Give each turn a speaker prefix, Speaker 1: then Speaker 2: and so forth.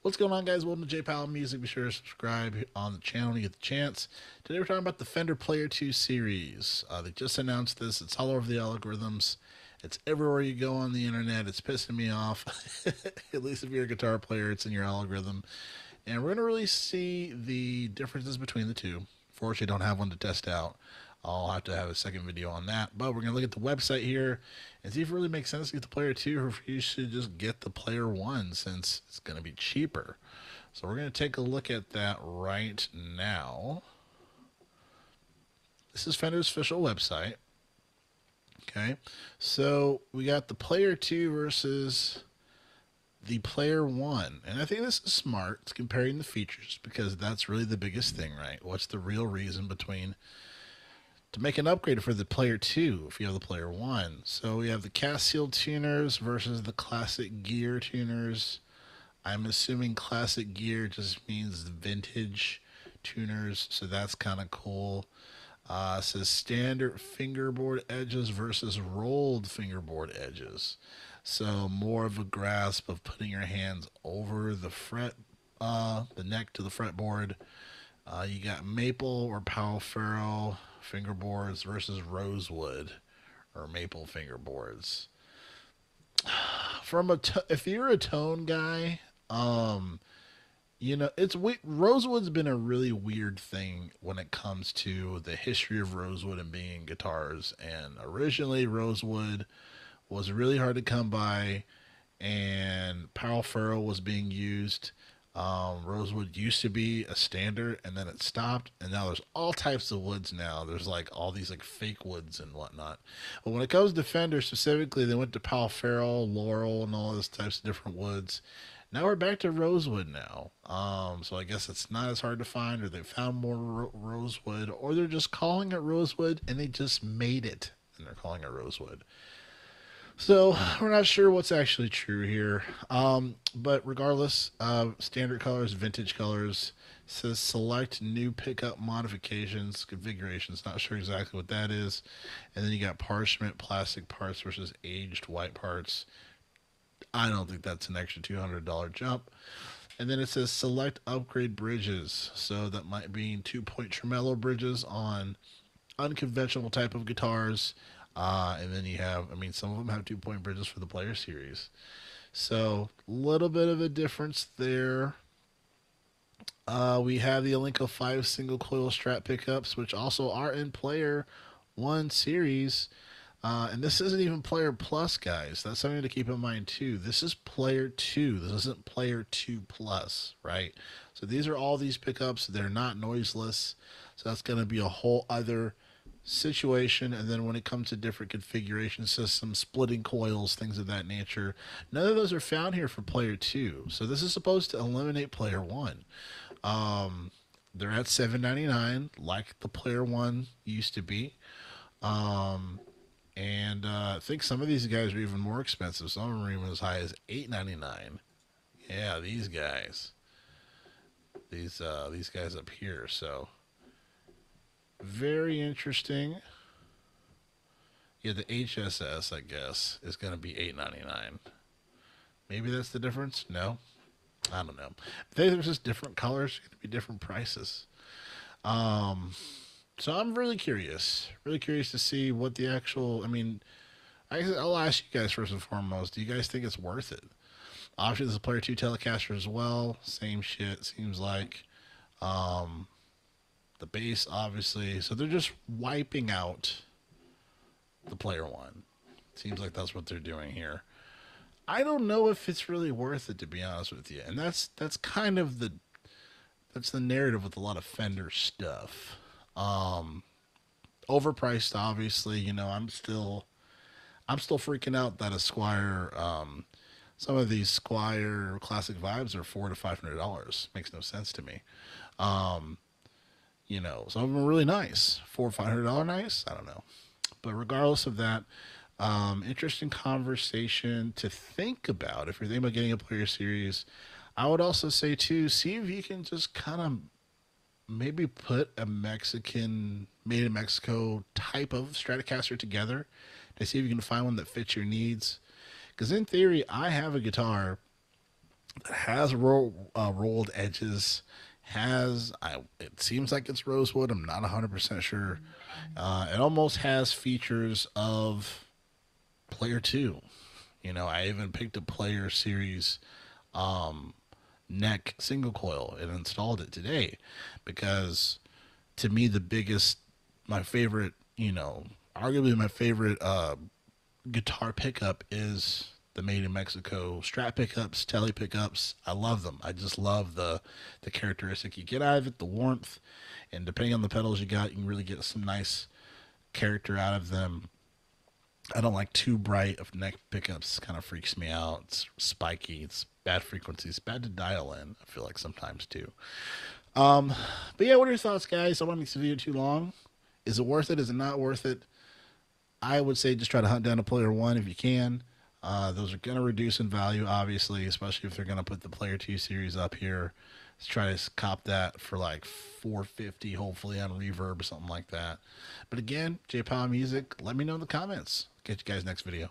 Speaker 1: What's going on, guys? Welcome to J Powell Music. Be sure to subscribe on the channel when you get the chance. Today we're talking about the Fender Player 2 series. They just announced this. It's all over the algorithms. It's everywhere you go on the internet. It's pissing me off. At least if you're a guitar player, it's in your algorithm. And we're going to really see the differences between the two. Fortunately, I don't have one to test out. I'll have to have a second video on that. But we're going to look at the website here and see if it really makes sense to get the Player 2 or if you should just get the Player 1 since it's going to be cheaper. So we're going to take a look at that right now. This is Fender's official website. Okay, so we got the Player 2 versus the Player 1. And I think this is smart. It's comparing the features because that's really the biggest thing, right? What's the real reason to make an upgrade for the Player 2 if you have the Player 1? So we have the cast seal tuners versus the classic gear tuners. I'm assuming classic gear just means vintage tuners, so that's kind of cool. It says standard fingerboard edges versus rolled fingerboard edges. So more of a grasp of putting your hands over the fret, the neck to the fretboard. You got maple or Powell Ferro fingerboards versus rosewood or maple fingerboards. If you're a tone guy, Rosewood's been a really weird thing when it comes to the history of rosewood and being in guitars. And originally, rosewood was really hard to come by, and Powell Ferro was being used. Rosewood used to be a standard, and then it stopped, and now there's all types of woods now. There's like all these like fake woods and whatnot. But when it comes to Fender specifically, they went to Powell Ferro, Laurel, and all those types of different woods. Now we're back to rosewood now. So I guess it's not as hard to find, or they found more rosewood, or they're just calling it rosewood, and they just made it, and they're calling it rosewood. So we're not sure what's actually true here. But regardless, standard colors, vintage colors. Says select new pickup modifications, configurations. Not sure exactly what that is. And then you got parchment plastic parts versus aged white parts. I don't think that's an extra $200 jump. And then it says select upgrade bridges. So that might be 2-point tremolo bridges on unconventional type of guitars. And then you have, some of them have 2-point bridges for the Player Series. So, a little bit of a difference there. We have the Alinco 5 single coil Strat pickups, which also are in Player 1 Series. And this isn't even Player Plus, guys. That's something to keep in mind, too. This is Player 2. This isn't Player 2 Plus, right? So, these are all these pickups. They're not noiseless. So, that's going to be a whole other situation. And then when it comes to different configuration systems, splitting coils, things of that nature, none of those are found here for Player 2. So this is supposed to eliminate Player 1. They're at $7.99 like the Player 1 used to be. And I think some of these guys are even more expensive. Some of them are even as high as $8.99. Yeah, these guys. These guys up here. So very interesting. Yeah, the HSS, I guess, is going to be $8.99. Maybe that's the difference? No? I don't know. I think there's just different colors, going to be different prices. So I'm really curious. Really curious to see what the actual, I'll ask you guys first and foremost, do you guys think it's worth it? Obviously, there's a Player 2 Telecaster as well. Same shit, seems like. The bass, obviously. So they're just wiping out the Player 1. Seems like that's what they're doing here. I don't know if it's really worth it, to be honest with you. And that's kind of the narrative with a lot of Fender stuff. Overpriced, obviously. I'm still freaking out that a Squire, some of these Squire classic vibes are $400 to $500. Makes no sense to me. Some of them are really nice. $400 or $500 nice? I don't know. But regardless of that, interesting conversation to think about if you're thinking about getting a Player Series. I would also say, too, see if you can just kind of maybe put a Mexican, made in Mexico type of Stratocaster together to see if you can find one that fits your needs. Because in theory, I have a guitar that has rolled edges. It seems like it's rosewood. I'm not 100% sure. It almost has features of Player 2. You know, I even picked a Player Series neck single coil and installed it today because to me the biggest, my favorite, arguably my favorite guitar pickup is the made in Mexico Strat pickups, Tele pickups. I love them. I just love the characteristic you get out of it, the warmth, and depending on the pedals you got, you can really get some nice character out of them. I don't like too bright of neck pickups. Kind of freaks me out. It's spiky. It's bad frequencies. Bad to dial in. I feel like sometimes too. Um, but yeah, what are your thoughts, guys? I don't want to make this video too long. Is it worth it? Is it not worth it? I would say just try to hunt down a player one if you can. Those are going to reduce in value, obviously, especially if they're going to put the player two series up here. Let's try to cop that for like 450, hopefully on Reverb or something like that. But again, J Power Music, let me know in the comments. Catch you guys next video.